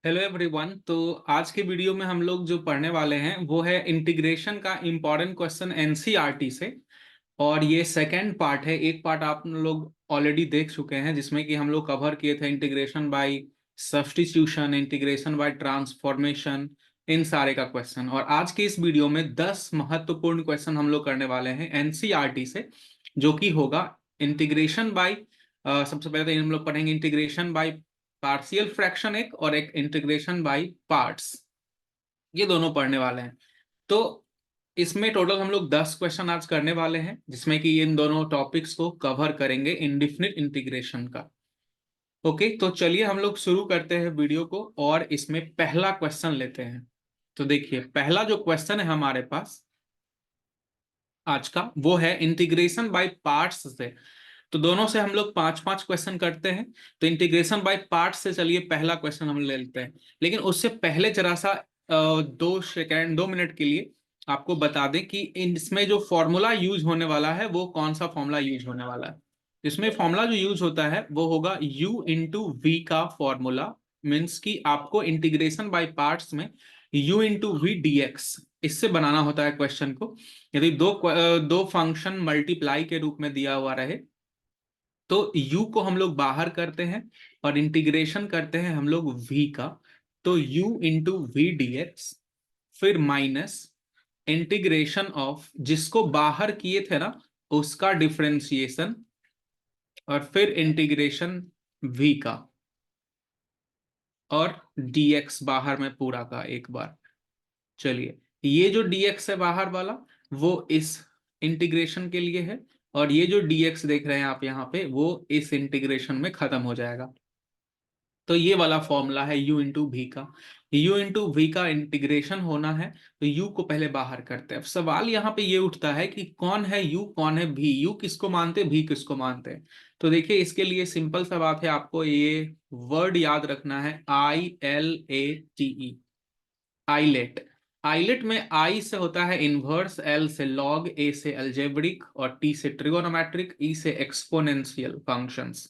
Hello everyone. तो आज के वीडियो में हम लोग जो पढ़ने वाले हैं वो है इंटीग्रेशन का इम्पोर्टेंट क्वेश्चन एनसीईआरटी से। और ये सेकंड पार्ट है। एक पार्ट आप लोग ऑलरेडी देख चुके हैं जिसमें कि हम लोग कवर किए थे integration by substitution, integration by transformation, इन सारे का क्वेश्चन। और आज के इस वीडियो में 10 महत्वपूर्ण क्वेश्चन हम लोग करने वाले हैं एनसीईआरटी से, जो कि होगा इंटीग्रेशन बाय सबसे पहले तो हम लोग पढ़ेंगे इंटीग्रेशन बाय पार्शियल फ्रैक्शन एक, और एक इंटीग्रेशन बाय पार्ट्स। ये दोनों पढ़ने वाले हैं। तो इसमें टोटल हम लोग 10 क्वेश्चन आज करने वाले हैं, जिसमें कि इन दोनों टॉपिक्स को कवर करेंगे इंडिफिनिट इंटीग्रेशन का। ओके, तो चलिए हम लोग शुरू करते हैं वीडियो को और इसमें पहला क्वेश्चन लेते हैं। तो देखिए, पहला जो क्वेश्चन है हमारे पास आज का, वो है इंटीग्रेशन बाय पार्ट्स से। तो दोनों से हम लोग पांच पांच क्वेश्चन करते हैं। तो इंटीग्रेशन बाय पार्ट्स से चलिए पहला क्वेश्चन हम ले लेते हैं। लेकिन उससे पहले जरा सा 2 सेकेंड 2 मिनट के लिए आपको बता दें कि इसमें जो फॉर्मूला यूज होने वाला है वो कौन सा फॉर्मूला यूज होने वाला है। इसमें फॉर्मूला जो यूज होता है वो होगा u इंटू वी का फॉर्मूला। मीन्स कि आपको इंटीग्रेशन बाय पार्ट्स में u into v d x, इससे बनाना होता है क्वेश्चन को। यदि दो फंक्शन मल्टीप्लाई के रूप में दिया हुआ रहे तो u को हम लोग बाहर करते हैं और इंटीग्रेशन करते हैं हम लोग v का। तो u into v d x, फिर माइनस इंटीग्रेशन ऑफ जिसको बाहर किए थे ना उसका डिफरेंशिएशन, और फिर इंटीग्रेशन v का, और dx बाहर में पूरा का एक बार। चलिए, ये जो dx है बाहर वाला वो इस इंटीग्रेशन के लिए है, और ये जो dx देख रहे हैं आप यहाँ पे वो इस इंटीग्रेशन में खत्म हो जाएगा। तो ये वाला फॉर्मूला है u इंटू वी का। u इंटू वी का इंटीग्रेशन होना है तो u को पहले बाहर करते हैं। अब सवाल यहाँ पे ये उठता है कि कौन है u, कौन है v, u किसको मानते हैं, v किसको मानते हैं। तो देखिए, इसके लिए सिंपल सा बात है, आपको ये वर्ड याद रखना है, ILATE, आइलेट। आइलेट में आई से होता है इनवर्स, एल से लॉग, ए से अलजेब्रिक, और टी से ट्रिगोनोमेट्रिक, ई से एक्सपोनेंशियल फंक्शंस।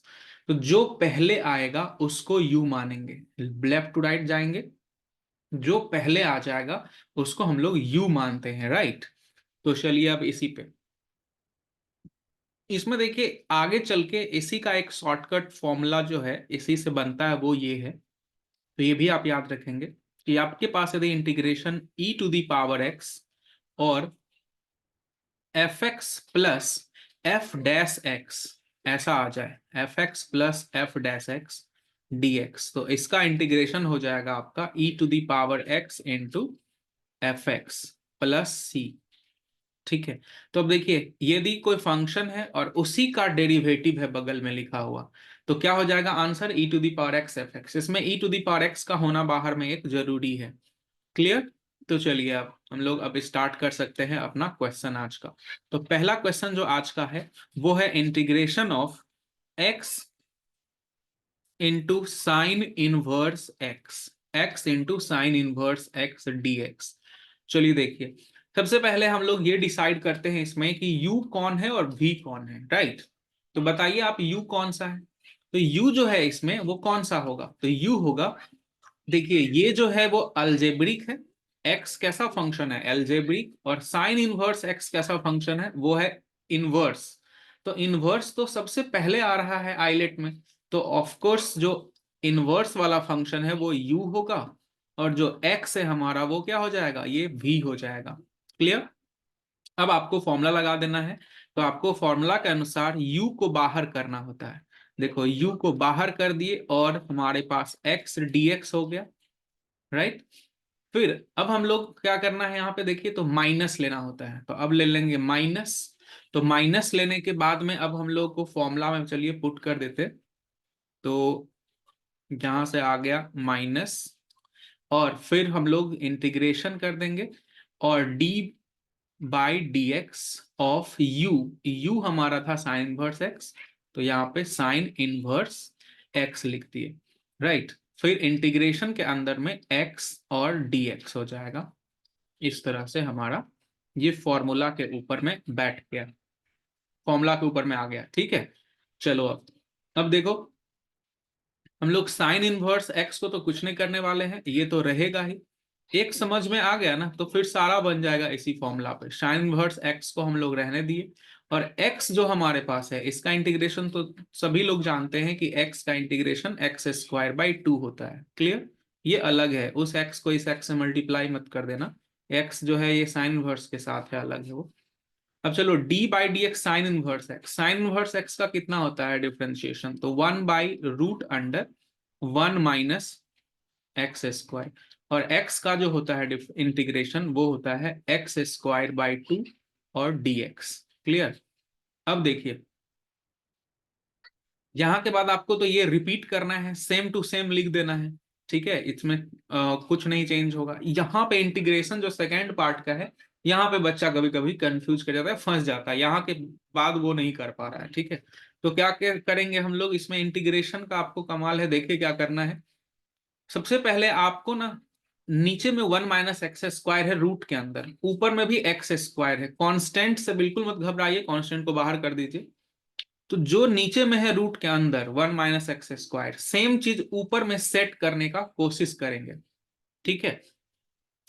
तो जो पहले आएगा उसको यू मानेंगे, लेफ्ट टू राइट जाएंगे, जो पहले आ जाएगा उसको हम लोग यू मानते हैं, राइट। तो चलिए अब इसी पे, इसमें देखिए आगे चल के इसी का एक शॉर्टकट फॉर्मूला जो है इसी से बनता है, वो ये है। तो ये भी आप याद रखेंगे कि आपके पास यदि integration e to the power x और F x plus F dash X ऐसा आ जाए, F x plus F dash X D X, तो इसका इंटीग्रेशन हो जाएगा आपका e to the power x into F x plus C. ठीक है। तो अब देखिए, यदि कोई फंक्शन है और उसी का डेरिवेटिव है बगल में लिखा हुआ, तो क्या हो जाएगा answer, e to the power x f x. इसमें e to the power x का होना बाहर में एक जरूरी है। क्लियर। तो चलिए अब हम लोग अब स्टार्ट कर सकते हैं अपना क्वेश्चन आज का। तो पहला क्वेश्चन जो आज का है वो है integration of x into sine inverse x, x into sine inverse x D x. चलिए देखिए, सबसे पहले हम लोग ये डिसाइड करते हैं इसमें कि u कौन है और v कौन है, राइट। तो बताइए आप u कौन सा है। तो u जो है इसमें वो कौन सा होगा, तो u होगा, देखिए ये जो है वो अलजेब्रिक है, x कैसा फंक्शन है, अलजेब्रिक, और साइन इनवर्स x कैसा फंक्शन है, वो है इनवर्स। तो इनवर्स तो सबसे पहले आ रहा है आइलेट में, तो ऑफ कोर्स जो इनवर्स वाला फंक्शन है वो u होगा, और जो x है हमारा वो क्या हो जाएगा, ये v हो जाएगा। क्लियर। अब आपको फॉर्मूला लगा देना है। तो आपको फॉर्मूला के अनुसार u को बाहर करना होता है। देखो, u को बाहर कर दिए और हमारे पास x dx हो गया, राइट। फिर अब हम लोग क्या करना है यहाँ पे, देखिए तो माइनस लेना होता है, तो अब ले लेंगे माइनस। तो माइनस लेने के बाद में अब हम लोग को फॉर्मूला में चलिए पुट कर देते। तो यहां से आ गया माइनस, और फिर हम लोग इंटीग्रेशन कर देंगे, और d by D x of u, u हमारा था साइन इनवर्स x, तो यहाँ पे साइन इनवर्स x लिख दिए, राइट। फिर इंटीग्रेशन के अंदर में x और dx हो जाएगा। इस तरह से हमारा ये फॉर्मूला के ऊपर में बैठ गया, फॉर्मूला के ऊपर में आ गया, ठीक है। चलो अब देखो, हम लोग साइन इनवर्स एक्स को तो कुछ नहीं करने वाले हैं, ये तो रहेगा ही। एक समझ में आ गया ना, तो फिर सारा बन जाएगा इसी फॉर्मूला पे। साइन इनवर्स एक्स को हम लोग रहने दिए, और एक्स जो हमारे पास है इसका इंटीग्रेशन तो सभी लोग जानते हैं कि एक्स का इंटीग्रेशन एक्स स्क्वायर बाई 2 होता है। क्लियर? ये अलग है, उस एक्स को इस एक्स से मल्टीप्लाई मत कर देना। एक्स जो है ये साइन इनवर्स के साथ है, अलग है वो। अब चलो D by D x sine inverse x, sine inverse x का कितना होता है डिफरेंशिएशन, तो 1/√(1 - एक्स स्क्वायर), और x का जो होता है इंटीग्रेशन वो होता है एक्स स्क्वायर बाई 2 और dx। क्लियर? अब देखिए यहां के बाद आपको तो ये रिपीट करना है, सेम टू सेम लिख देना है। ठीक है, इसमें कुछ नहीं चेंज होगा। यहाँ पे इंटीग्रेशन जो सेकेंड पार्ट का है, यहाँ पे बच्चा कभी कभी कंफ्यूज कर जाता है, फंस जाता है, यहाँ के बाद वो नहीं कर पा रहा है। ठीक है, तो क्या करेंगे हम लोग इसमें, इंटीग्रेशन का आपको कमाल है। देखिए क्या करना है, सबसे पहले आपको ना नीचे में 1 - एक्स स्क्वायर है रूट के अंदर, ऊपर में भी एक्स स्क्वायर है। कांस्टेंट से बिल्कुल मत घबराइए, कांस्टेंट को बाहर कर दीजिए। तो जो नीचे में है रूट के अंदर 1 - एक्स स्क्वायर, सेम चीज ऊपर में सेट करने का कोशिश करेंगे। ठीक है,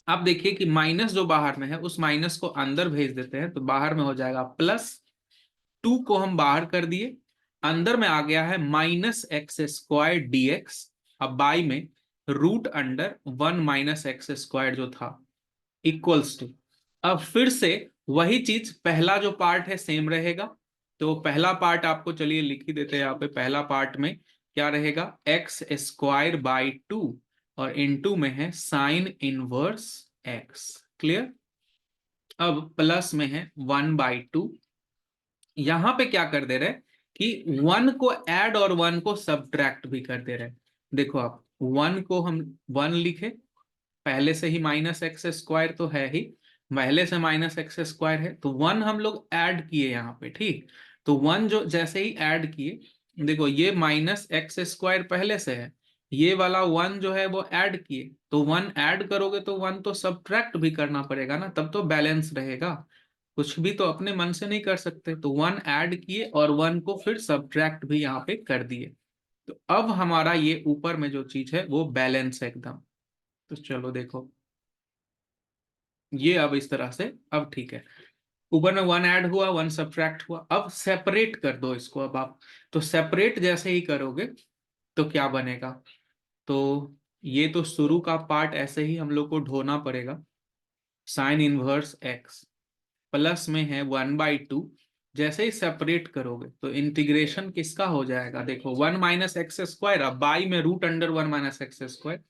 आप देखिए कि माइनस जो बाहर में है उस माइनस को अंदर भेज देते हैं, तो बाहर में हो जाएगा +2 को हम बाहर कर दिए, अंदर में आ गया है -एक्स स्क्वायर dx। अब बाई में √(1 - एक्स स्क्वायर) जो था इक्वल्स टू, अब फिर से वही चीज, पहला जो पार्ट है सेम रहेगा। तो पहला पार्ट आपको चलिए लिख ही देते हैं यहाँ पे। पहला पार्ट में क्या रहेगा, एक्स स्क्वायर बाई 2, और इनटू में है साइन इनवर्स एक्स। क्लियर? अब प्लस में है 1/2। यहां पे क्या कर दे रहे कि 1 को ऐड और 1 को सब्ट्रैक्ट भी कर दे रहे। देखो आप, 1 को हम 1 लिखे, पहले से ही -एक्स स्क्वायर तो है ही, पहले से -एक्स स्क्वायर है, तो 1 हम लोग ऐड किए यहाँ पे। ठीक, तो 1 जो जैसे ही ऐड किए, देखो ये -एक्स स्क्वायर पहले से है, ये वाला 1 जो है वो ऐड किए, तो 1 ऐड करोगे तो 1 तो सब्ट्रैक्ट भी करना पड़ेगा ना, तब तो बैलेंस रहेगा। कुछ भी तो अपने मन से नहीं कर सकते, तो 1 ऐड किए और 1 को फिर सब्ट्रैक्ट भी यहाँ पे कर दिए। तो अब हमारा ये ऊपर में जो चीज है वो बैलेंस है एकदम। तो चलो देखो, ये अब इस तरह से, अब ठीक है, ऊपर में 1 ऐड हुआ, 1 सब्ट्रैक्ट हुआ। अब सेपरेट कर दो इसको। अब आप तो सेपरेट जैसे ही करोगे तो क्या बनेगा, तो ये तो शुरू का पार्ट ऐसे ही हम लोग को ढोना पड़ेगा। साइन इनवर्स एक्स प्लस में है 1/2, जैसे ही सेपरेट करोगे तो इंटीग्रेशन किसका हो जाएगा, देखो 1 - एक्स स्क्वायर, अब बाई में √(1 - एक्स स्क्वायर),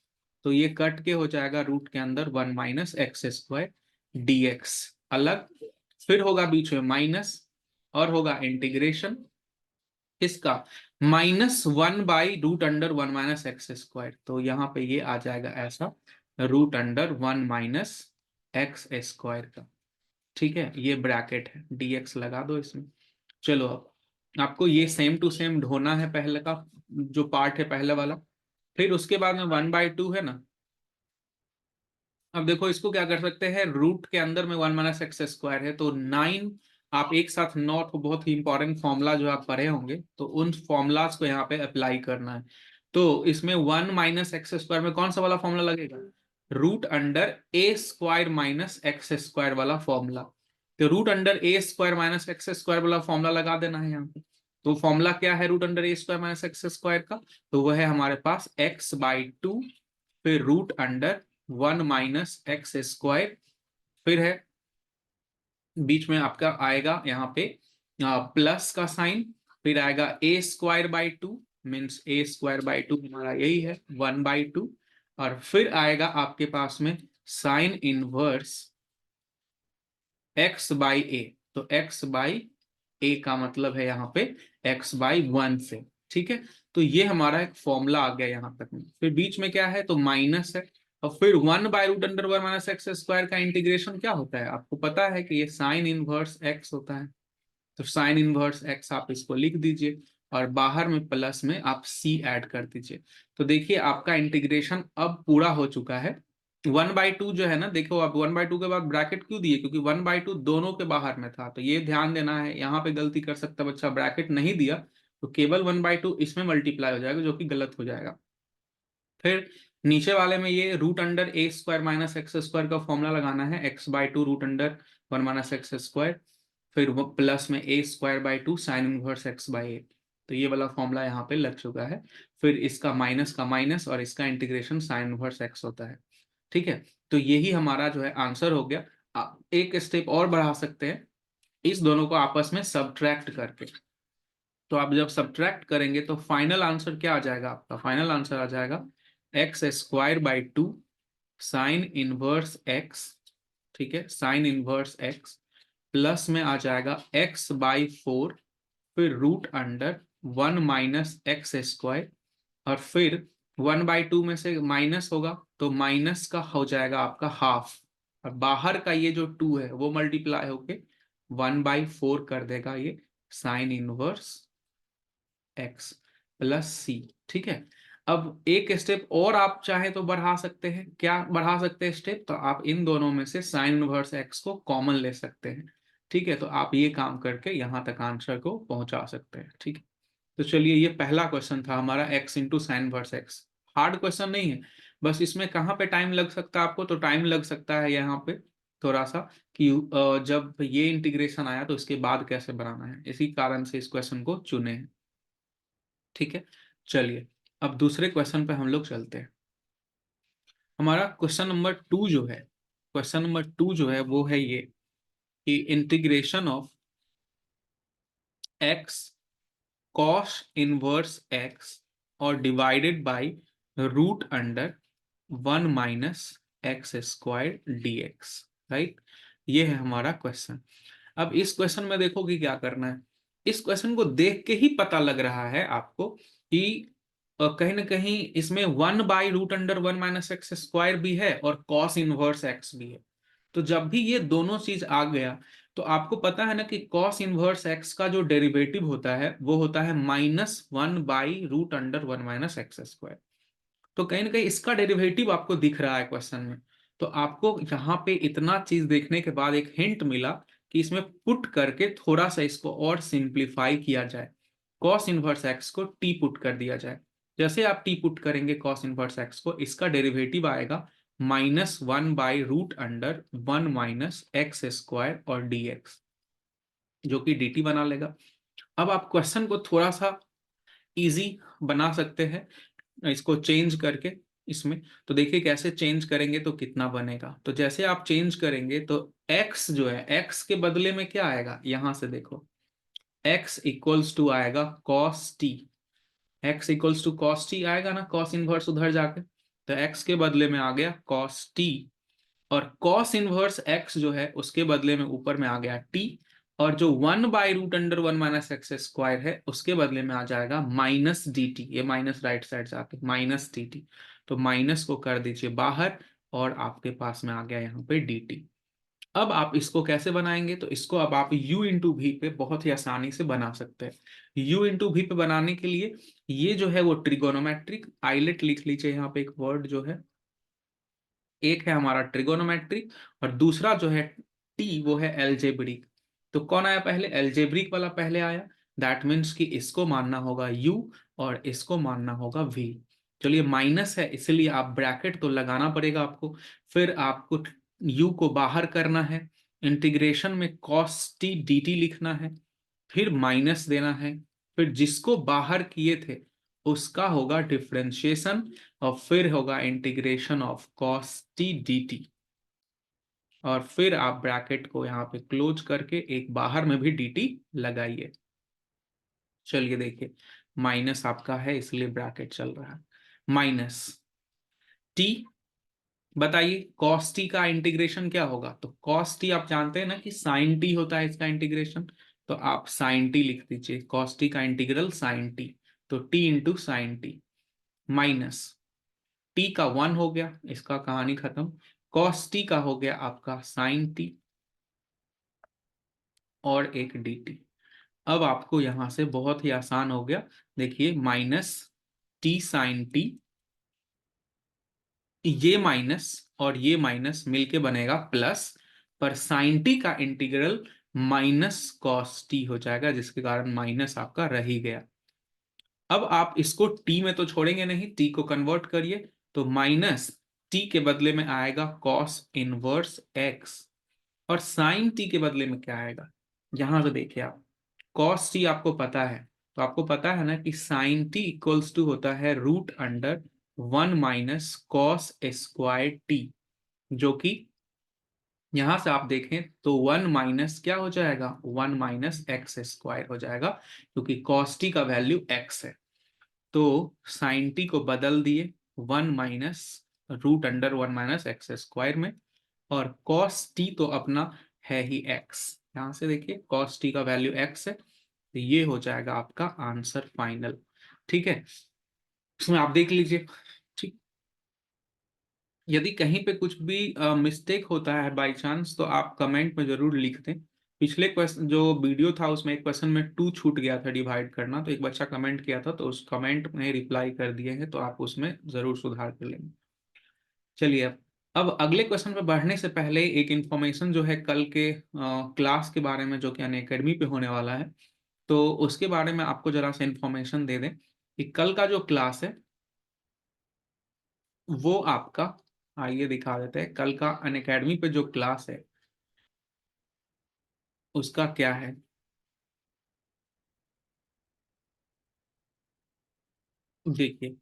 तो ये कट के हो जाएगा रूट के अंदर 1 - एक्स स्क्वायर dx अलग, फिर होगा बीच में माइनस, और होगा इंटीग्रेशन किसका, -1/√(1 - एक्स स्क्वायर), तो यहाँ पे ये आ जाएगा ऐसा, √(1 - एक्स स्क्वायर) का। ठीक है, ये ब्रैकेट है, dx लगा दो इसमें। चलो अब आपको ये सेम टू सेम ढोना है, पहले का जो पार्ट है पहले वाला, फिर उसके बाद में 1/2 है ना। अब देखो इसको क्या कर सकते हैं, रूट के अंदर में 1 - एक्स स्क्वायर है, तो 9, आप एक साथ 9 तो बहुत ही इंपॉर्टेंट फॉर्मूला जो आप पढ़े होंगे, तो उन फॉर्मूलाज को यहाँ पे अप्लाई करना है। तो इसमें 1 - एक्स स्क्वायर में कौन सा वाला फॉर्मूला लगेगा, √(a²-एक्स स्क्वायर) वाला फॉर्मूला। तो √(a²-एक्स स्क्वायर) वाला फॉर्मूला लगा देना है यहाँ पे। तो फॉर्मूला क्या है √(a²-एक्स स्क्वायर) का, तो वह है हमारे पास x/2, फिर √(1 - एक्स स्क्वायर), फिर है बीच में आपका आएगा यहाँ पे प्लस का साइन, फिर आएगा a²/2, मीन्स a²/2 हमारा यही है 1/2, और फिर आएगा आपके पास में साइन इनवर्स x/a। तो x/a का मतलब है यहाँ पे x/1 से। ठीक है, तो ये हमारा एक फॉर्मूला आ गया यहाँ तक में। फिर बीच में क्या है, तो माइनस है, और फिर 1/√(1 - एक्स स्क्वायर) का इंटीग्रेशन क्या होता है, आपको पता है कि ये साइन इनवर्स x होता है। तो साइन इनवर्स x आप इसको लिख दीजिए, और बाहर में प्लस में आप c ऐड कर दीजिए। तो देखिए आपका इंटीग्रेशन अब पूरा हो चुका है। 1/2 जो है ना, देखो आप 1/2 के बाद ब्रैकेट क्यों दिए, क्योंकि 1/2 दोनों के बाहर में था, तो ये ध्यान देना है। यहाँ पे गलती कर सकता बच्चा, ब्रैकेट नहीं दिया तो केवल 1/2 इसमें मल्टीप्लाई हो जाएगा, जो कि गलत हो जाएगा। फिर नीचे वाले में ये root under A square minus x square का फॉर्मूला लगाना है, x/2 root under 1 minus x square, फिर वो प्लस में A square by 2 sine inverse x/a। तो ये वाला फॉर्मूला यहाँ पे लग चुका है। फिर इसका माइनस का माइनस और इसका इंटीग्रेशन साइन इनवर्स x होता है। ठीक है, तो यही हमारा जो है आंसर हो गया। आप एक स्टेप और बढ़ा सकते हैं इस दोनों को आपस में सब्ट्रैक्ट करके। तो आप जब सब्ट्रैक्ट करेंगे तो फाइनल आंसर क्या आ जाएगा? आपका फाइनल आंसर आ जाएगा x²/2 साइन इनवर्स x, ठीक है, साइन इनवर्स x, प्लस में आ जाएगा x/4, फिर root under 1 minus x square, और फिर 1/2 में से माइनस होगा तो माइनस का हो जाएगा आपका हाफ, और बाहर का ये जो 2 है वो मल्टीप्लाई होके 1/4 कर देगा ये sine inverse x plus C. ठीक है, अब एक स्टेप और आप चाहे तो बढ़ा सकते हैं। क्या बढ़ा सकते हैं स्टेप? तो आप इन दोनों में से साइन इनवर्स एक्स को कॉमन ले सकते हैं। ठीक है, तो आप ये काम करके यहां तक आंसर को पहुंचा सकते हैं। ठीक है, तो चलिए ये पहला क्वेश्चन था हमारा x into sine inverse x. Hard question नहीं है, बस इसमें कहाँ पे टाइम लग सकता है आपको? तो टाइम लग सकता है यहाँ पे थोड़ा सा कि जब ये इंटीग्रेशन आया तो इसके बाद कैसे बनाना है, इसी कारण से इस क्वेश्चन को चुने हैं। ठीक है, चलिए अब दूसरे क्वेश्चन पे हम लोग चलते हैं। हमारा क्वेश्चन नंबर टू जो है वो है ये कि integration of X cos inverse X और divided by root under 1 minus x square dx, right. ये है हमारा क्वेश्चन। अब इस क्वेश्चन में देखो कि क्या करना है। इस क्वेश्चन को देख के ही पता लग रहा है आपको कि कहीं ना कहीं इसमें 1/√1 माइनस एक्स स्क्वायर भी है और कॉस इनवर्स एक्स भी है। तो जब भी ये दोनों चीज आ गया तो आपको पता है ना कि कॉस इनवर्स एक्स का जो डेरिवेटिव होता है वो होता है -1/√1 माइनस एक्स स्क्वायर। तो कहीं ना कहीं इसका डेरिवेटिव आपको दिख रहा है क्वेश्चन में। तो आपको यहाँ पे इतना चीज देखने के बाद एक हिंट मिला कि इसमें पुट करके थोड़ा सा इसको और सिंप्लीफाई किया जाए। कॉस इनवर्स एक्स को टी पुट कर दिया जाए। जैसे आप टी पुट करेंगे कॉस इनवर्स एक्स को, इसका डेरिवेटिव आएगा -1/√1 माइनस एक्स स्क्वायर और dx, जो कि dt बना लेगा। अब आप क्वेश्चन को थोड़ा सा इजी बना सकते हैं इसको चेंज करके इसमें। तो देखिए कैसे चेंज करेंगे तो कितना बनेगा। तो जैसे आप चेंज करेंगे तो x जो है, x के बदले में क्या आएगा? यहां से देखो, x इक्वल्स टू आएगा cos t। x equals to cos t आएगा ना, cos इनवर्स उधर जाके, तो x के बदले में आ गया cos t, और cos इनवर्स x जो है उसके बदले में ऊपर में आ गया t, और जो 1/√1 माइनस एक्स स्क्वायर है उसके बदले में आ जाएगा -dt। ये माइनस राइट साइड से आके -dt, तो माइनस को कर दीजिए बाहर और आपके पास में आ गया यहाँ पे dt। अब आप इसको कैसे बनाएंगे? तो इसको अब आप u इंटू भी पे बहुत ही आसानी से बना सकते हैं। u इंटू भी पे बनाने के लिए ये जो है वो ट्रिगोनोमेट्रिक आइलेट लिख लीजिए यहाँ पे एक वर्ड जो है। एक है हमारा ट्रिगोनोमेट्रिक और दूसरा जो है टी वो है एल्जेब्रिक। तो कौन आया पहले? एल्जेब्रिक वाला पहले आया। दैट मीन्स कि इसको मानना होगा u और इसको मानना होगा v। चलिए माइनस है इसलिए आप ब्रैकेट तो लगाना पड़ेगा आपको। फिर आपको u को बाहर करना है, इंटीग्रेशन में cos t dt लिखना है, फिर माइनस देना है, फिर जिसको बाहर किए थे उसका होगा डिफरेंशिएशन, और फिर होगा integration of cos t dt, और फिर आप ब्रैकेट को यहाँ पे क्लोज करके एक बाहर में भी dt लगाइए। चलिए देखिए, माइनस आपका है इसलिए ब्रैकेट चल रहा है, माइनस t। बताइए cos t का इंटीग्रेशन क्या होगा? तो cos t आप जानते हैं ना कि sin t होता है इसका इंटीग्रेशन, तो आप sin t लिख दीजिए। cos t का इंटीग्रल sin t, तो t into sine T, minus t का 1 हो गया, इसका कहानी खत्म। cos t का हो गया आपका sin t और एक dt। अब आपको यहां से बहुत ही आसान हो गया। देखिए माइनस t sin t, ये माइनस और ये माइनस मिलके बनेगा प्लस, पर साइन टी का इंटीग्रल माइनस कॉस टी हो जाएगा जिसके कारण माइनस आपका रह ही गया। अब आप इसको टी में तो छोड़ेंगे नहीं, टी को कन्वर्ट करिए, तो माइनस टी के बदले में आएगा कॉस इनवर्स एक्स, और साइन टी के बदले में क्या आएगा, यहां से देखिए आप, कॉस टी आपको पता है, तो आपको पता है ना कि साइन टी इक्वल्स टू होता है root under 1 - cos square t, जो कि यहां से आप देखें तो 1 - क्या हो जाएगा, 1 - एक्स स्क्वायर हो जाएगा, क्योंकि कॉस टी का वैल्यू एक्स है। तो साइन टी को बदल दिए 1 - रूट अंडर 1 - एक्स स्क्वायर में, और कॉस टी तो अपना है ही एक्स, यहां से देखिए कॉस टी का वैल्यू एक्स है, तो ये हो जाएगा आपका आंसर फाइनल। ठीक है, इसमें आप देख लीजिए। ठीक, यदि कहीं पे कुछ भी मिस्टेक होता है बाय चांस, तो आप कमेंट में जरूर लिख दें। पिछले क्वेश्चन जो वीडियो था उसमें एक क्वेश्चन में 2 छूट गया था डिवाइड करना, तो एक बच्चा कमेंट किया था, तो उस कमेंट में रिप्लाई कर दिए हैं, तो आप उसमें जरूर सुधार कर लेंगे। चलिए, अब अगले क्वेश्चन पे बढ़ने से पहले एक इन्फॉर्मेशन जो है कल के क्लास के बारे में, जो कि अनअकैडमी पे होने वाला है, तो उसके बारे में आपको जरा सा इन्फॉर्मेशन दे दें कि कल का जो क्लास है वो आपका, आइए दिखा देते हैं, कल का अनअकैडमी पे जो क्लास है उसका क्या है। देखिए,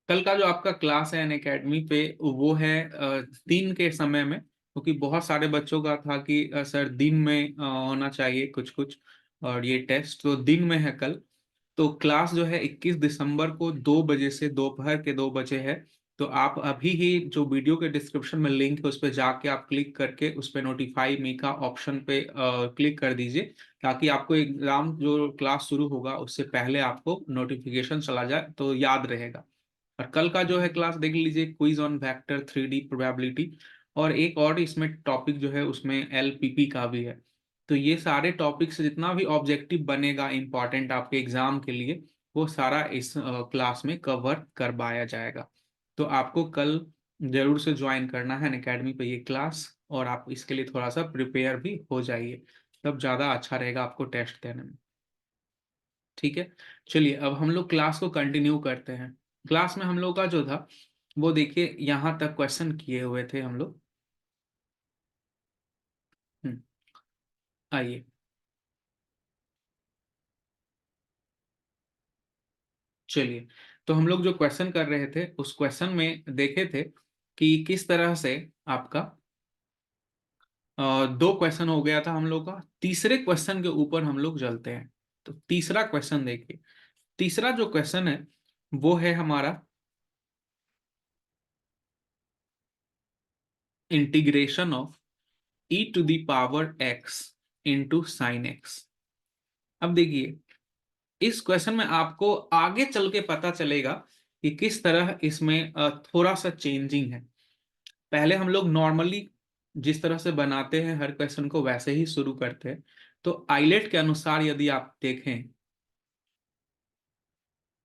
कल का जो आपका क्लास है अनअकैडमी पे वो है 3 के समय में, क्योंकि बहुत सारे बच्चों का था कि सर दिन में होना चाहिए कुछ कुछ, और ये टेस्ट तो दिन में है कल। तो क्लास जो है 21 दिसंबर को 2 बजे से दोपहर के 2 बजे है। तो आप अभी ही जो वीडियो के डिस्क्रिप्शन में लिंक है उस पर जाके आप क्लिक करके उस पर नोटिफाई मी का ऑप्शन पे क्लिक कर दीजिए, ताकि आपको एग्जाम जो क्लास शुरू होगा उससे पहले आपको नोटिफिकेशन चला जाए तो याद रहेगा। और कल का जो है क्लास देख लीजिए, quiz on vector 3D probability, और एक और इसमें टॉपिक जो है उसमें एलपीपी का भी है। तो ये सारे टॉपिक से जितना भी ऑब्जेक्टिव बनेगा इंपॉर्टेंट आपके एग्जाम के लिए, वो सारा इस क्लास में कवर करवाया जाएगा। तो आपको कल जरूर से ज्वाइन करना है अनअकैडमी पे ये क्लास, और आप इसके लिए थोड़ा सा प्रिपेयर भी हो जाइए, तब ज़्यादा अच्छा रहेगा आपको टेस्ट देने में। ठीक है, चलिए अब हम लोग क्लास को कंटिन्यू करते हैं। क्लास में हम लोग का जो था वो देखिए यहाँ तक क्वेश्चन किए हुए थे हम लोग। हम्म, आइए, चलिए, तो हम लोग जो क्वेश्चन कर रहे थे उस क्वेश्चन में देखे थे कि किस तरह से आपका 2 क्वेश्चन हो गया था हम लोग का, तीसरे क्वेश्चन के ऊपर हम लोग चलते हैं। तो तीसरा क्वेश्चन देखिए, तीसरा जो क्वेश्चन है वो है हमारा integration of e⁻x into sine x. अब देखिए, इस क्वेश्चन में आपको आगे चल के पता चलेगा कि किस तरह इसमें थोड़ा सा चेंजिंग है। पहले हम लोग नॉर्मली जिस तरह से बनाते हैं हर क्वेश्चन को वैसे ही शुरू करते हैं। तो आइलेट के अनुसार यदि आप देखें,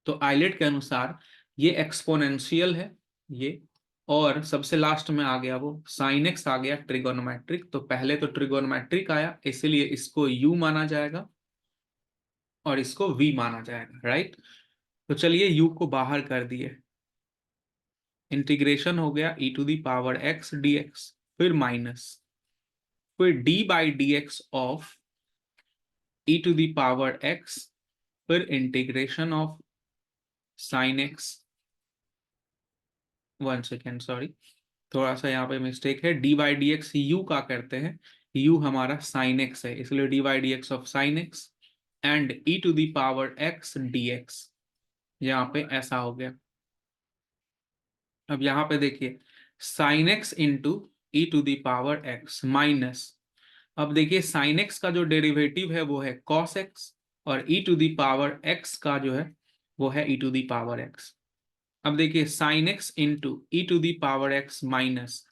तो आइलेट के अनुसार ये एक्सपोनेंशियल है ये, और सबसे लास्ट में आ गया वो साइन एक्स आ गया ट्रिगोनोमेट्रिक। तो पहले तो ट्रिगोनोमेट्रिक आया, इसलिए इसको यू माना जाएगा और इसको वी माना जाएगा, राइट। तो चलिए यू को बाहर कर दिए, इंटीग्रेशन हो गया e⁻x dx, फिर माइनस, फिर d/dx ऑफ e⁻x, फिर integration of sine x, 1 second sorry, थोड़ा सा यहाँ पे मिस्टेक है, d/dx u का करते हैं, u हमारा साइन एक्स है इसलिए d/dx of sine x, and e⁻x dx, यहाँ पे ऐसा हो गया। अब यहाँ पे देखिए sine x into e⁻x minus, अब देखिए साइन एक्स का जो डेरिवेटिव है वो है कॉस एक्स, और e⁻x का जो है वो है e⁻x। अब देखिए sine x into e⁻x minus,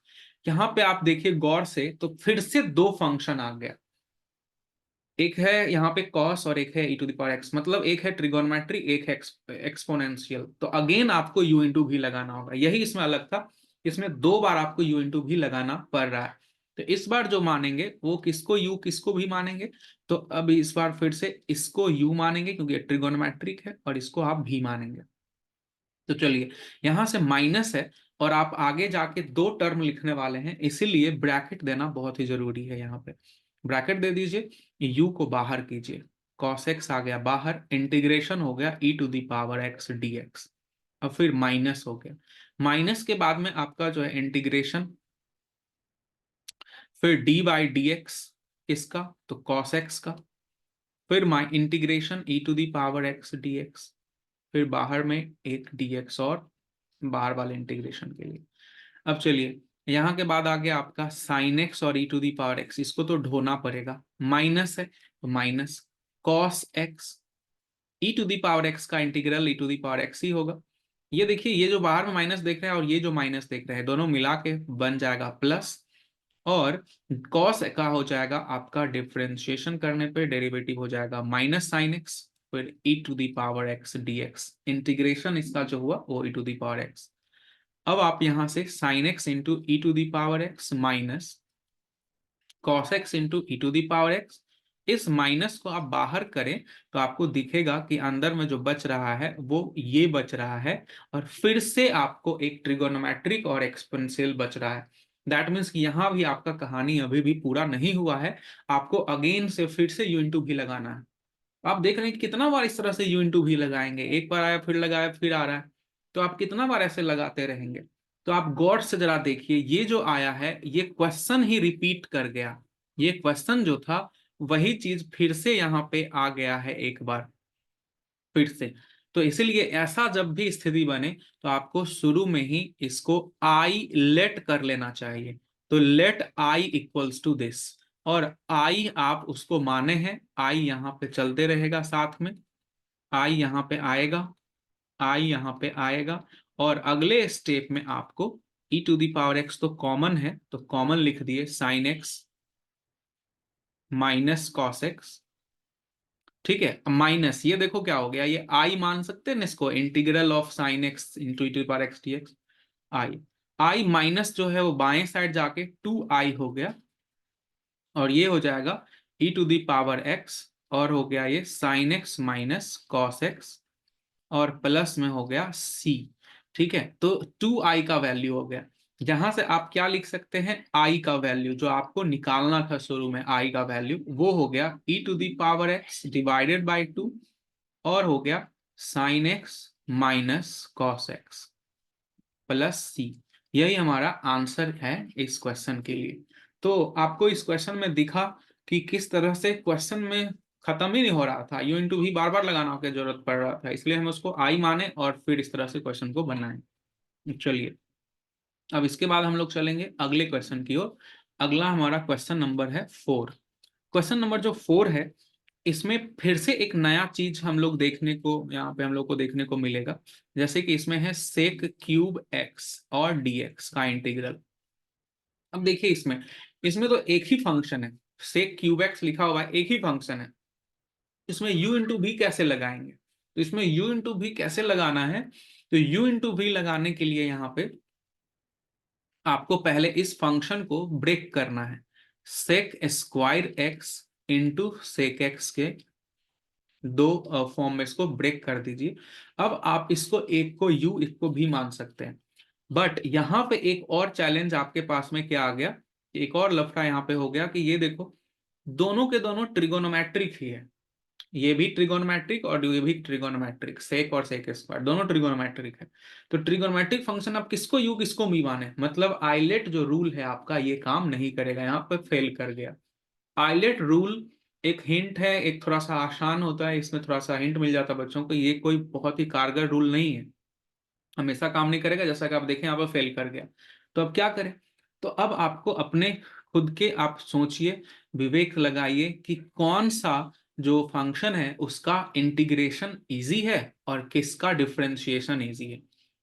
यहाँ पे आप देखिए गौर से तो फिर से 2 फंक्शन आ गया, एक है यहाँ पे कॉस और एक है e⁻x, मतलब एक है ट्रिगोनोमेट्री एक है एक्सपोनेंशियल। तो अगेन आपको u इंटू भी लगाना होगा, यही इसमें अलग था, इसमें 2 बार आपको u इंटू भी लगाना पड़ रहा है। तो इस बार जो मानेंगे वो किसको u किसको भी मानेंगे, तो अब इस बार फिर से इसको u मानेंगे क्योंकि ट्रिगोनोमेट्रिक है, और इसको आप भी मानेंगे। तो चलिए, यहां से माइनस है और आप आगे जाके दो टर्म लिखने वाले हैं, इसीलिए ब्रैकेट देना बहुत ही जरूरी है। यहाँ पे ब्रैकेट दे दीजिए, u को बाहर कीजिए, cos x आ गया बाहर, इंटीग्रेशन हो गया e to the power x dx। अब फिर माइनस हो गया, माइनस के बाद में आपका जो है इंटीग्रेशन, फिर डी बाई डी एक्स, किसका, तो कॉस एक्स का, फिर integration e to the power x D x, फिर बाहर में एक डी एक्स और बाहर वाले इंटीग्रेशन के लिए। अब चलिए, यहाँ के बाद आ गया आपका साइन एक्स और E to the power X, इसको तो ढोना पड़ेगा, माइनस है तो minus cos X, E to the power X का integral E to the power X ही होगा। ये देखिए, ये जो बाहर में माइनस देख रहे हैं और ये जो माइनस देख रहे हैं, दोनों मिला के बन जाएगा प्लस, और कॉस का हो जाएगा आपका डिफरेंशिएशन करने पे डेरिवेटिव हो जाएगा माइनस साइन एक्स, फिर E to the power x D X, integration इसका जो हुआ वो E to the power X. अब आप यहां से sine x into E to the power X minus cos X into E to the power X, इस माइनस को आप बाहर करें तो आपको दिखेगा कि अंदर में जो बच रहा है वो ये बच रहा है, और फिर से आपको एक ट्रिगोनोमेट्रिक और एक्सपोनेंशियल बच रहा है। दैट मीन्स कि यहां भी आपका कहानी अभी भी पूरा नहीं हुआ है, आपको अगेन से फिर से यू इंटू भी लगाना है। आप देख रहे हैं कि कितना बार इस तरह से यू इंटू भी लगाएंगे, एक बार आया फिर लगाया फिर आ रहा है, तो आप कितना बार ऐसे लगाते रहेंगे। तो आप गौर से जरा देखिए, ये जो आया है ये क्वेश्चन ही रिपीट कर गया, ये क्वेश्चन जो था वही चीज फिर से यहाँ पे आ गया है एक बार फिर से। तो इसीलिए ऐसा जब भी स्थिति बने तो आपको शुरू में ही इसको आई लेट कर लेना चाहिए। तो let I equals to this, और आई आप उसको माने हैं, आई यहाँ पे चलते रहेगा साथ में, आई यहाँ पे आएगा, आई यहाँ पे आएगा, और अगले स्टेप में आपको ई टू दी पावर एक्स तो कॉमन है, तो कॉमन लिख दिए sign X minus cos x. ठीक है, माइनस ये देखो क्या हो गया, ये आई मान सकते हैं ना इसको, integral of sine x into E to power x D x. I, I minus जो है वो बाएं साइड जाके टू आई हो गया, और ये हो जाएगा ई टू दी पावर एक्स, और हो गया ये sign X minus cos x, और प्लस में हो गया सी। ठीक है, तो टू आई का वैल्यू हो गया। यहां से आप क्या लिख सकते हैं, आई का वैल्यू जो आपको निकालना था शुरू में, आई का वैल्यू वो हो गया E to the power X divided by two, और हो गया sine X minus cos X plus C. यही हमारा आंसर है इस क्वेश्चन के लिए। तो आपको इस क्वेश्चन में दिखा कि किस तरह से क्वेश्चन में खत्म ही नहीं हो रहा था, यू इंटू भी बार बार लगाना की जरूरत पड़ रहा था, इसलिए हम उसको आई माने और फिर इस तरह से क्वेश्चन को बनाए। चलिए, अब इसके बाद हम लोग चलेंगे अगले क्वेश्चन की ओर। अगला हमारा क्वेश्चन नंबर है 4। क्वेश्चन नंबर जो 4 है, इसमें फिर से एक नया चीज हम लोग देखने को यहाँ पे हम लोग को देखने को मिलेगा। जैसे कि इसमें है सेक क्यूब एक्स और डीएक्स का इंटीग्रल। अब देखिए, इसमें इसमें तो एक ही फंक्शन है, सेक क्यूब एक्स लिखा हुआ है, एक ही फंक्शन है, इसमें u इंटू भी कैसे लगाएंगे। तो इसमें u इंटू भी कैसे लगाना है, तो u इंटू भी लगाने के लिए यहाँ पे आपको पहले इस फंक्शन को ब्रेक करना है, sec square x into sec x के दो फॉर्म में इसको ब्रेक कर दीजिए। अब आप इसको एक को u इसको भी मान सकते हैं, बट यहाँ पे एक और चैलेंज आपके पास में क्या आ गया, एक और लफड़ा यहाँ पे हो गया कि ये देखो, दोनों के दोनों ट्रिगोनोमेट्रिक ही है, ये भी ट्रिगोनोमेट्रिक और ये भी ट्रिगोनोमेट्रिक, सेक और सेक स्क्वायर दोनों ट्रिगोनोमेट्रिक है। तो ट्रिगोनोमेट्रिक फंक्शन आप किसको यू किसको मी माने, मतलब आइलेट जो रूल है आपका ये काम नहीं करेगा, यहाँ पे फेल कर गया। आइलेट रूल एक हिंट है, एक थोड़ा सा आसान होता है, इसमें थोड़ा सा हिंट मिल जाता है बच्चों को, ये कोई बहुत ही कारगर रूल नहीं है, हमेशा काम नहीं करेगा, जैसा कि आप देखें यहाँ पर फेल कर गया। तो अब क्या करें, तो अब आपको अपने खुद के आप सोचिए, विवेक लगाइए कि कौन सा जो फंक्शन है उसका इंटीग्रेशन इजी है और किसका डिफरेंशिएशन इजी है।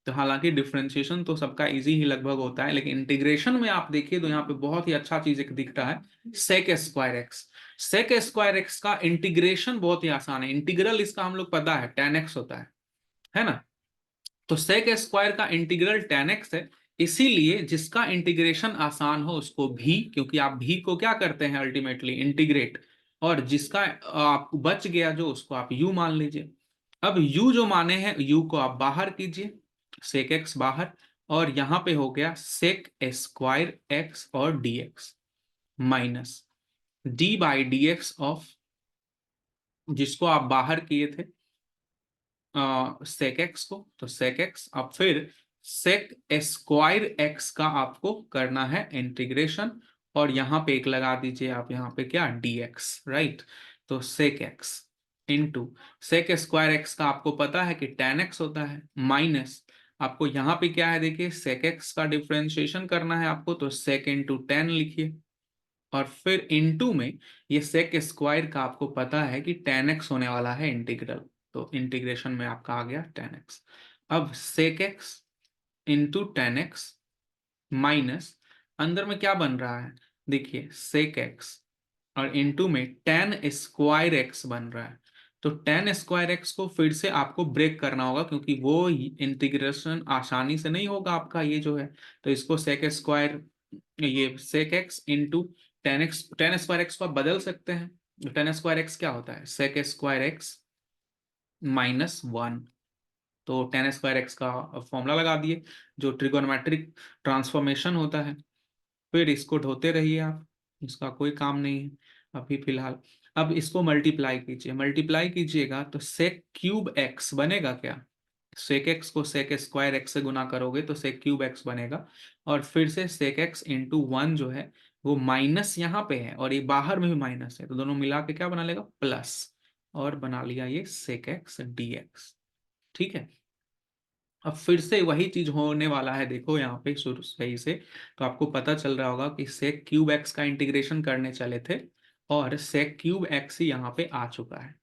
तो हालांकि डिफरेंशिएशन तो सबका इजी ही लगभग होता है, लेकिन इंटीग्रेशन में आप देखिए तो यहाँ पे बहुत ही अच्छा चीज एक दिख रहा है, sec square x. Sec square x का इंटीग्रेशन बहुत ही आसान है, इंटीग्रल इसका हम लोग पता है tan x होता है ना। तो सेक स्क्वायर का इंटीग्रल tan x है, इसीलिए जिसका इंटीग्रेशन आसान हो उसको भी, क्योंकि आप भी को क्या करते हैं अल्टीमेटली इंटीग्रेट, और जिसका आप बच गया जो उसको आप यू मान लीजिए। अब u जो माने हैं u को आप बाहर कीजिए, सेक एक्स बाहर, और यहां पे हो गया सेक स्क्वायर एक्स और dx minus D by D x of, जिसको आप बाहर किए थे सेक एक्स को, तो सेक एक्स। अब फिर सेक स्क्वायर एक्स का आपको करना है इंटीग्रेशन, और यहां पे एक लगा दीजिए आप, यहां पे क्या dx, राइट। तो sec x into sec square x का आपको पता है कि tan x होता है, माइनस आपको यहाँ पे क्या है देखिए, सेक एक्स का डिफ्रेंशिएशन करना है आपको, तो सेक इंटू टेन लिखिए, और फिर इनटू में ये सेक स्क्वायर का आपको पता है कि tan x होने वाला है इंटीग्रल, तो इंटीग्रेशन में आपका आ गया tan x। अब सेक x into tan x minus, अंदर में क्या बन रहा है देखिए सेक x, और इनटू में tan स्क्वायर x बन रहा है। तो tan स्क्वायर x को फिर से आपको ब्रेक करना होगा, क्योंकि वो इंटीग्रेशन आसानी से नहीं होगा आपका ये जो है। तो इसको सेक स्क्वायर, ये sec x into tan x, tan square x को आप बदल सकते हैं। टेन स्क्वायर एक्स क्या होता है, sec square x minus one. तो टेन स्क्वायर एक्स का फॉर्मूला लगा दिए, जो ट्रिगोनोमेट्रिक ट्रांसफॉर्मेशन होता है। फिर इसको ढोते रहिए आप, इसका कोई काम नहीं है अभी फिलहाल। अब इसको मल्टीप्लाई कीजिए, मल्टीप्लाई कीजिएगा तो सेक क्यूब एक्स बनेगा क्या, सेक एक्स को सेक स्क्वायर एक्स से गुना करोगे तो सेक क्यूब एक्स बनेगा, और फिर से सेक एक्स इंटू वन जो है वो माइनस यहाँ पे है, और ये बाहर में भी माइनस है, तो दोनों मिला के क्या बना लेगा प्लस, और बना लिया ये सेक एक्स डी एक्स। ठीक है। अब फिर से वही चीज होने वाला है, देखो यहाँ पे शुरू सही से, तो आपको पता चल रहा होगा कि सेक क्यूब एक्स का इंटीग्रेशन करने चले थे, और सेक क्यूब एक्स ही यहाँ पे आ चुका है।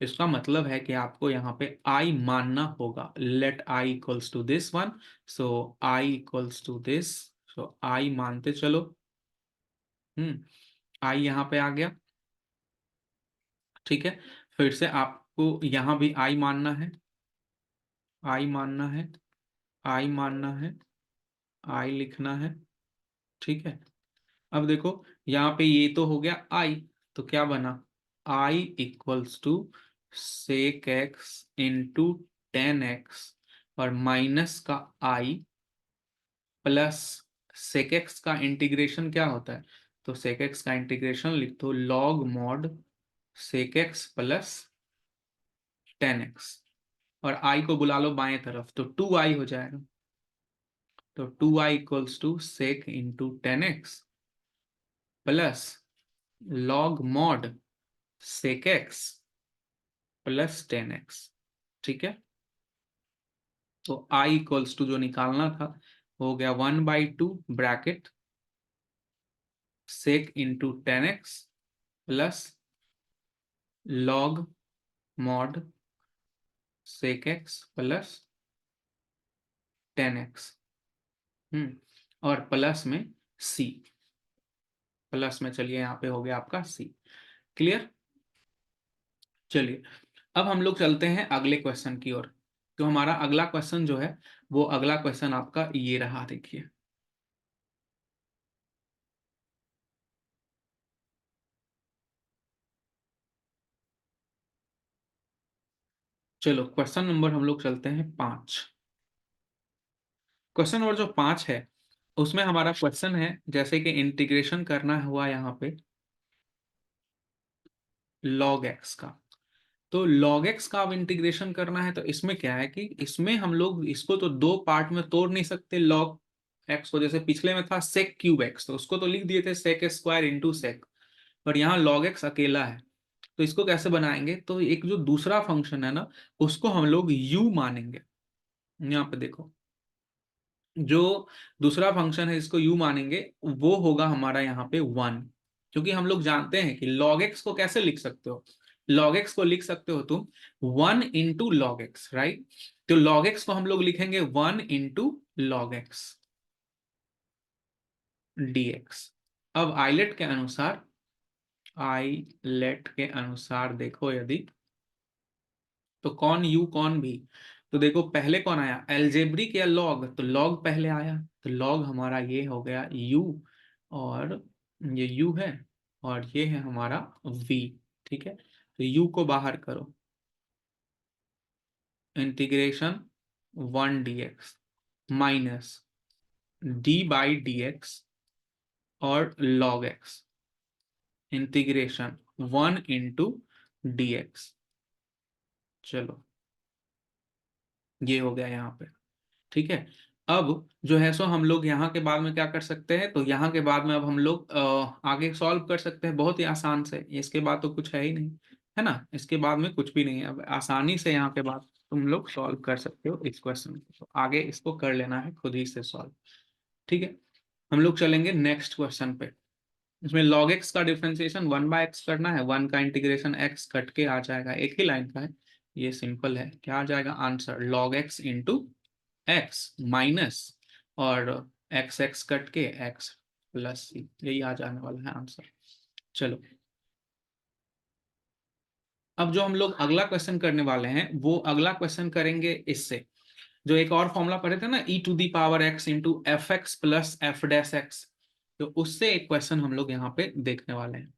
इसका मतलब है कि आपको यहाँ पे i मानना होगा, let i equals to this one, so i equals to this, so i मानते चलो। i यहाँ पे आ गया, ठीक है। फिर से आपको यहाँ भी i मानना है, i मानना है, i मानना है, i लिखना है, ठीक है। अब देखो यहाँ पे ये तो हो गया i, तो क्या बना, i equals to sec x into tan x, और माइनस का i प्लस सेक एक्स का इंटीग्रेशन क्या होता है, तो सेक एक्स का इंटीग्रेशन लिख दो log mod sec x plus tan x, और i को बुला लो बाएं तरफ तो 2i हो जाएगा। तो 2i equals to sec into tan x plus log mod sec x plus tan x, ठीक है। तो i इक्वल्स टू जो निकालना था हो गया 1/2 bracket sec into tan x plus log mod sec x plus tan x, और plus में c, प्लस में चलिए यहाँ पे हो गया आपका c। क्लियर। चलिए अब हम लोग चलते हैं अगले क्वेश्चन की ओर। तो हमारा अगला क्वेश्चन जो है, वो अगला क्वेश्चन आपका ये रहा, देखिए। चलो क्वेश्चन नंबर हम लोग चलते हैं 5। क्वेश्चन नंबर जो 5 है उसमें हमारा क्वेश्चन है जैसे कि इंटीग्रेशन करना हुआ यहाँ पे log x का। तो log x का अब इंटीग्रेशन करना है, तो इसमें क्या है कि इसमें हम लोग इसको तो दो पार्ट में तोड़ नहीं सकते log x को, जैसे पिछले में था sec क्यूब x, तो उसको तो लिख दिए थे sec स्क्वायर इंटू sec, पर यहाँ log x अकेला है। तो इसको कैसे बनाएंगे, तो एक जो दूसरा फंक्शन है ना उसको हम लोग u मानेंगे। यहाँ पे देखो जो दूसरा फंक्शन है इसको u मानेंगे, वो होगा हमारा यहाँ पे वन, क्योंकि हम लोग जानते हैं कि log x को कैसे लिख सकते हो, log x को लिख सकते हो तुम one into log x, right. तो log x को हम लोग लिखेंगे one into log x dx। अब आइलेट के अनुसार देखो यदि, तो कौन u कौन भी, तो देखो पहले कौन आया, एल्जेब्रिक या लॉग, तो लॉग पहले आया, तो log हमारा ये हो गया u, और ये u है और ये है हमारा v। ठीक है, तो u को बाहर करो, integration 1 dx minus d by dx और log x, integration 1 into dx। चलो ये हो गया यहाँ पे। ठीक है, अब जो है सो हम लोग यहाँ के बाद में क्या कर सकते हैं, तो यहाँ के बाद में अब हम लोग आगे सॉल्व कर सकते हैं बहुत ही आसान से। इसके बाद तो कुछ है ही नहीं, है ना, इसके बाद में कुछ भी नहीं है। अब आसानी से यहाँ के बाद तुम लोग सॉल्व कर सकते हो इस क्वेश्चन को, तो आगे इसको कर लेना है खुद ही से सॉल्व। ठीक है, हम लोग चलेंगे नेक्स्ट क्वेश्चन पे। इसमें log x का डिफरेंशिएशन 1/x करना है, 1 का इंटीग्रेशन x कट के आ जाएगा, एक ही लाइन का है, ये सिंपल है। क्या आ जाएगा answer, log x into x minus और x कट के x प्लस c, यही आ जाने वाला है आंसर। चलो अब जो हम लोग अगला क्वेश्चन करने वाले हैं, वो अगला क्वेश्चन करेंगे इससे, जो एक और फॉर्मूला पढ़े थे ना, e to the power x into F x plus F dash x, तो उससे एक क्वेश्चन हम लोग यहाँ पे देखने वाले हैं।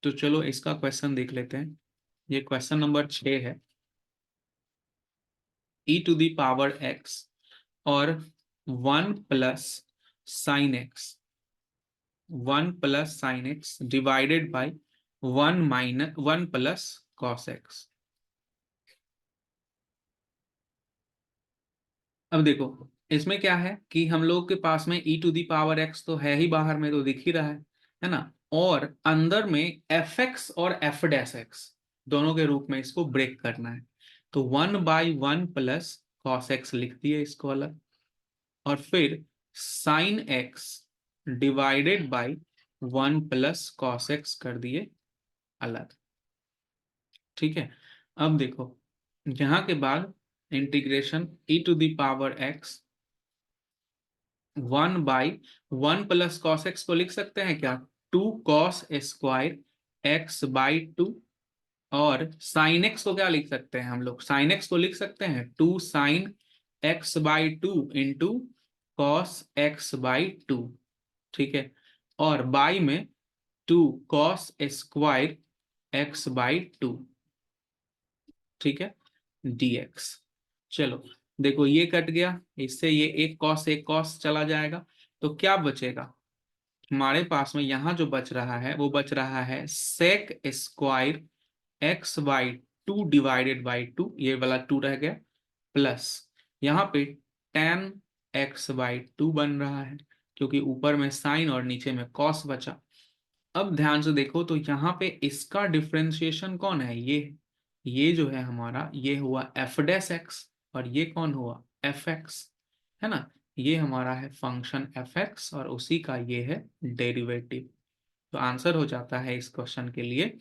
तो चलो इसका क्वेश्चन देख लेते हैं। ये क्वेश्चन नंबर 6 है। e to the power x और 1 plus sine x, 1 plus sine x divided by 1 minus 1 plus cos x. अब देखो इसमें क्या है कि हम लोग के पास में e to the power x तो है ही, बाहर में तो दिख ही रहा है ना, और अंदर में एफ एक्स और एफ डैश एक्स दोनों के रूप में इसको ब्रेक करना है। तो 1/1 प्लस कॉस एक्स लिख दिए इसको अलग, और फिर sign x divided by 1 plus cos x कर दिए अलग। ठीक है, अब देखो यहाँ के बाद integration e to the power x 1/1 plus cos x को लिख सकते हैं क्या, 2 कॉस स्क्वायर x/2, और साइन एक्स को क्या लिख सकते हैं हम लोग, साइन एक्स को लिख सकते हैं 2 sign x/2 into cos x/2। ठीक है, और बाई में 2 कॉस स्क्वायर x/2। ठीक है, dx। चलो देखो ये कट गया, इससे ये एक कॉस चला जाएगा, तो क्या बचेगा हमारे पास में, यहाँ जो बच रहा है वो बच रहा है sec square x/2 divided by 2, ये वाला 2 रह गया, प्लस यहाँ पे tan x/2 बन रहा है, क्योंकि ऊपर में साइन और नीचे में कॉस बचा। अब ध्यान से देखो तो यहाँ पे इसका डिफरेंशिएशन कौन है, ये जो है हमारा, ये हुआ एफ डैश एक्स, और ये कौन हुआ एफ एक्स, है ना, ये हमारा है फंक्शन एफ एक्स, और उसी का ये है डेरिवेटिव। तो आंसर हो जाता है इस क्वेश्चन के लिए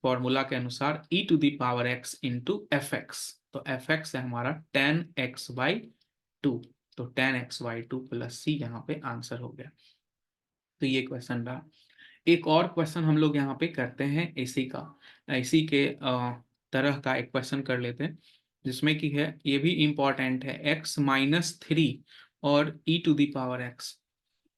फॉर्मूला के अनुसार e to the power x into F x. तो एफ एक्स है हमारा tan x/2, तो tan x/2 प्लस c यहाँ पे आंसर हो गया। तो ये क्वेश्चन रहा। एक और क्वेश्चन हम लोग यहाँ पे करते हैं इसी के तरह का एक क्वेश्चन कर लेते हैं, जिसमें कि है, ये भी इंपॉर्टेंट है, x-3 और e to the power x।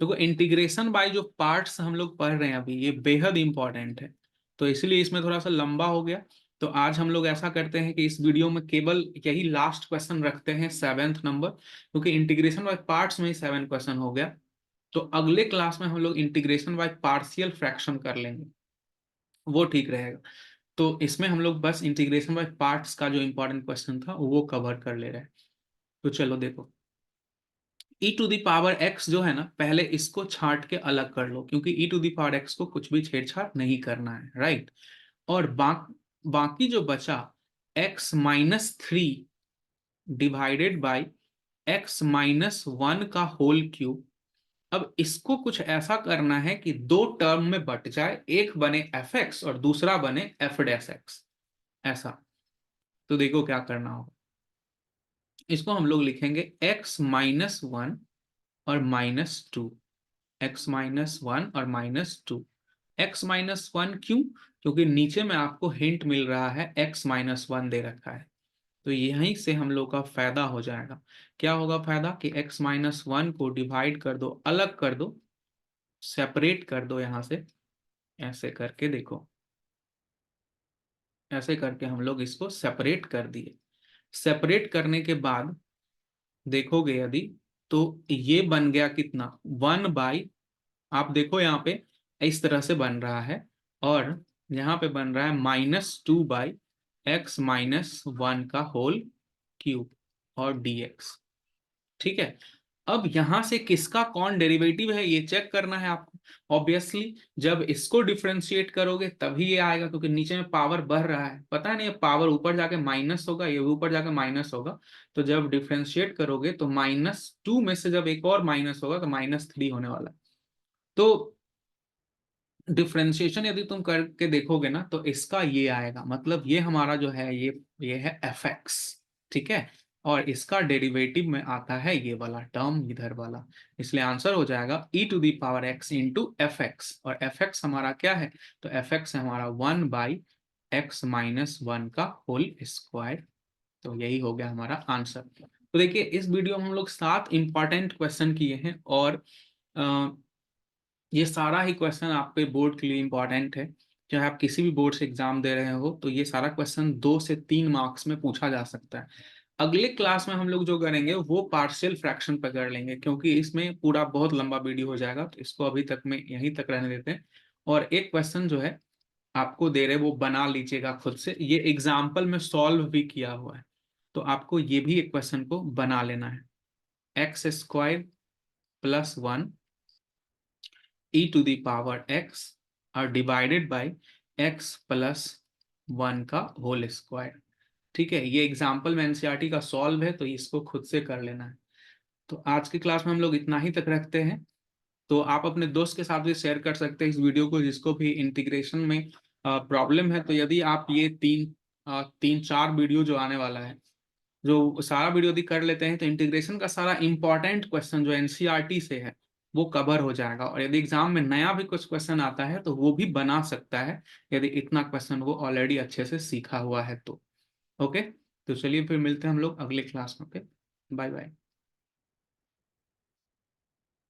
देखो इंटीग्रेशन बाय जो पार्ट्स हम लोग पढ़ रहे हैं अभी, ये बेहद इंपॉर्टेंट है, तो इसलिए इसमें थोड़ा सा लंबा हो गया। तो आज हम लोग ऐसा करते हैं कि इस वीडियो में केवल यही लास्ट क्वेश्चन रखते हैं, 7th नंबर, क्योंकि इंटीग्रेशन बाय पार्ट्स में ही 7 क्वेश्चन हो गया। तो अगले क्लास में हम लोग इंटीग्रेशन बाय पार्शियल फ्रैक्शन कर लेंगे, वो ठीक रहेगा। तो इसमें हम लोग बस इंटीग्रेशन बाय पार्ट्स का जो इंपॉर्टेंट क्वेश्चन था वो कवर कर ले रहे हैं। तो चलो देखो, e to the power x जो है ना, पहले इसको छांट के अलग कर लो, क्योंकि e to the power x को कुछ भी छेड़छाड़ नहीं करना है, राइट। और बाकी जो बचा x-3 डिवाइडेड बाई x-1 का होल क्यूब, अब इसको कुछ ऐसा करना है कि दो टर्म में बट जाए, एक बने एफ एक्स और दूसरा बने एफ डैश एक्स, ऐसा। तो देखो क्या करना होगा, इसको हम लोग लिखेंगे x-1 और -2, x-1 और -2। x-1 क्यों, क्योंकि नीचे में आपको हिंट मिल रहा है x-1 दे रखा है, तो यहीं से हम लोग का फायदा हो जाएगा। क्या होगा फायदा कि x-1 को डिवाइड कर दो, अलग कर दो, सेपरेट कर दो यहां से, ऐसे करके देखो, ऐसे करके हम लोग इसको सेपरेट कर दिए। सेपरेट करने के बाद देखोगे यदि, तो ये बन गया कितना, 1/, आप देखो यहाँ पे इस तरह से बन रहा है, और यहाँ पे बन रहा है -2/x-1 का होल क्यूब और dx। ठीक है, अब यहां से किसका कौन डेरिवेटिव है ये चेक करना है आपको। ऑब्वियसली जब इसको डिफरेंशिएट करोगे तभी ये आएगा, क्योंकि नीचे में पावर बढ़ रहा है, पता नहीं पावर ऊपर जाके माइनस होगा, ये भी ऊपर जाके माइनस होगा। तो जब डिफरेंशिएट करोगे तो -2 में से जब एक और माइनस होगा तो -3 होने वाला है। तो डिफरेंशिएशन यदि तुम करके देखोगे ना तो इसका ये आएगा, मतलब ये हमारा जो है ये है fx। ठीक है, और इसका डेरिवेटिव में आता है ये वाला टर्म इधर वाला, इसलिए आंसर हो जाएगा e⁻x इंटू एफ एक्स। और fx हमारा क्या है, तो fx है हमारा 1/x-1 का होल स्क्वायर। तो यही हो गया हमारा आंसर। तो देखिए इस वीडियो में हम लोग 7 इंपॉर्टेंट क्वेश्चन किए हैं, और ये सारा ही क्वेश्चन आपके बोर्ड के लिए इंपॉर्टेंट है। चाहे आप किसी भी बोर्ड से एग्जाम दे रहे हो तो ये सारा क्वेश्चन 2 से 3 मार्क्स में पूछा जा सकता है। अगले क्लास में हम लोग जो करेंगे वो पार्शियल फ्रैक्शन पर कर लेंगे, क्योंकि इसमें पूरा बहुत लंबा वीडियो हो जाएगा, तो इसको अभी तक में यहीं तक रहने देते हैं। और एक क्वेश्चन जो है आपको दे रहे वो बना लीजिएगा खुद से, ये एग्जाम्पल में सॉल्व भी किया हुआ है, तो आपको ये भी एक क्वेश्चन को बना लेना है। x² + 1 e⁻x और डिवाइडेड बाय x+1 का होल स्क्वायर। ठीक है, ये एग्जाम्पल में एनसीईआरटी का सॉल्व है, तो इसको खुद से कर लेना है। तो आज की क्लास में हम लोग इतना ही तक रखते हैं। तो आप अपने दोस्त के साथ भी शेयर कर सकते हैं इस वीडियो को, जिसको भी इंटीग्रेशन में प्रॉब्लम है। तो यदि आप ये 3-4 वीडियो जो आने वाला है, जो सारा वीडियो यदि कर लेते हैं तो इंटीग्रेशन का सारा इंपॉर्टेंट क्वेश्चन जो एनसीईआरटी से है वो कवर हो जाएगा। और यदि एग्जाम में नया भी कुछ क्वेश्चन आता है तो वो भी बना सकता है, यदि इतना क्वेश्चन वो ऑलरेडी अच्छे से सीखा हुआ है तो। ओके, तो चलिए फिर मिलते हैं हम लोग अगले क्लास में। Okay, bye bye.